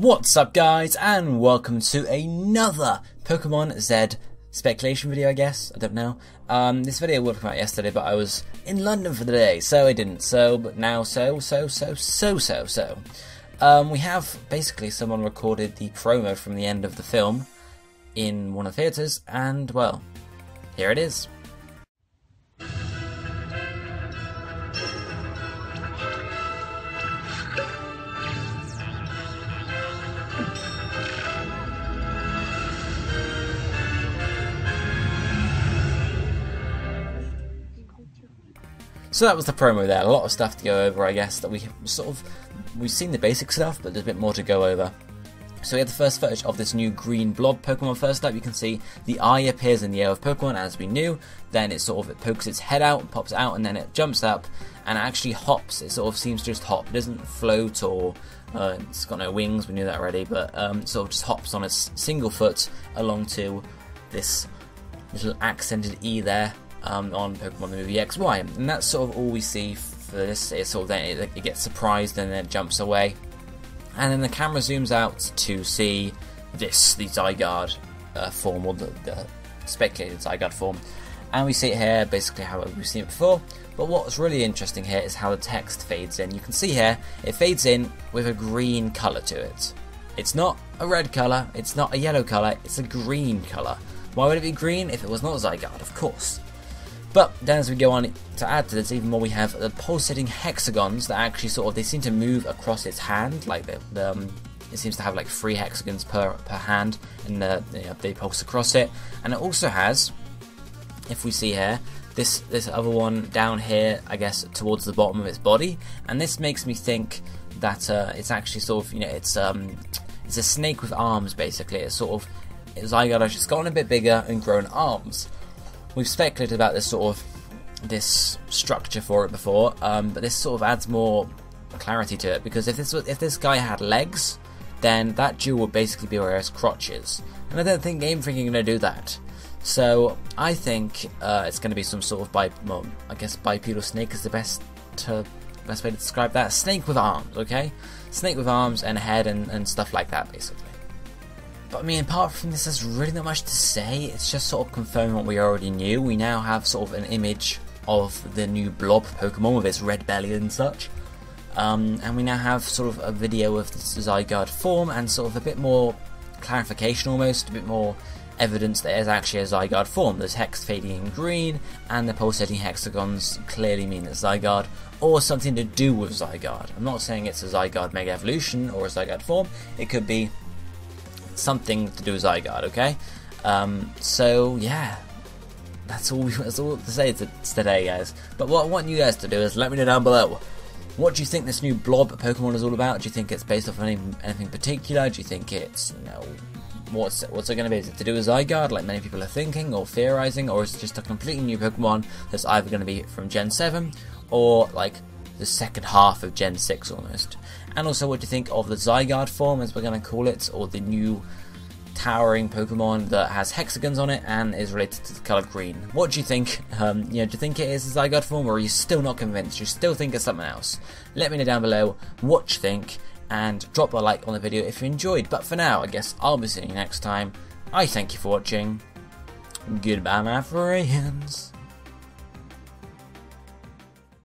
What's up guys, and welcome to another Pokemon Z speculation video, I guess. I don't know. This video would have come out yesterday, but I was in London for the day, so I didn't. But now we have basically someone recorded the promo from the end of the film in one of the theatres, and well, here it is. So that was the promo there. A lot of stuff to go over, I guess, that we've seen the basic stuff, but there's a bit more to go over. So we had the first footage of this new green blob Pokemon. First up, you can see the eye appears in the air of Pokemon, as we knew. Then it pokes its head out, pops out, and then it jumps up and actually hops. It sort of seems to just hop. It doesn't float or it's got no wings. We knew that already, but it sort of just hops on its single foot along to this little accented E there. On Pokemon the movie XY, and that's sort of all we see for this. It's sort of then it gets surprised and then it jumps away, and then the camera zooms out to see the Zygarde form, or the speculated Zygarde form, and we see it here basically how we've seen it before. But what's really interesting here is how the text fades in. You can see here it fades in with a green colour to it. It's not a red colour, it's not a yellow colour, it's a green colour. Why would it be green if it was not Zygarde? Of course. But then as we go on to add to this even more, we have the pulsating hexagons that actually they seem to move across its hand, like it seems to have like 3 hexagons per hand, and they pulse across it. And it also has, if we see here, this other one down here, I guess towards the bottom of its body, and this makes me think that it's actually it's a snake with arms basically. It's Zygarde has just gotten a bit bigger and grown arms. We've speculated about this structure for it before, but this sort of adds more clarity to it, because if this guy had legs, then that jewel would basically be where his crotch is, and I don't think Game Freak are going to do that. So I think it's going to be some sort of bipedal snake is the best way to describe that. Snake with arms, okay? Snake with arms and a head and stuff like that, basically. But I mean, apart from this, there's really not much to say. It's just sort of confirming what we already knew. We now have sort of an image of the new Blob Pokemon with its red belly and such. And we now have sort of a video of the Zygarde form and sort of a bit more clarification almost, a bit more evidence that it is actually a Zygarde form. There's hex fading in green, and the pulsating hexagons clearly mean it's Zygarde, or something to do with Zygarde. I'm not saying it's a Zygarde Mega Evolution or a Zygarde form. It could be something to do with Zygarde, okay? So yeah, that's all to say today, guys. But what I want you guys to do is let me know down below. What do you think this new Blob Pokemon is all about? Do you think it's based off anything particular? Do you think it's, what's it going to be? Is it to do with Zygarde, like many people are thinking or theorizing, or is it just a completely new Pokemon that's either going to be from Gen 7 or like the second half of Gen 6 almost? And also, what do you think of the Zygarde form, as we're going to call it, or the new towering Pokemon that has hexagons on it and is related to the colour green? What do you think? Do you think it is a Zygarde form, or are you still not convinced? You still think it's something else? Let me know down below what you think, and drop a like on the video if you enjoyed. But for now, I guess I'll be seeing you next time. I thank you for watching. Goodbye, my friends.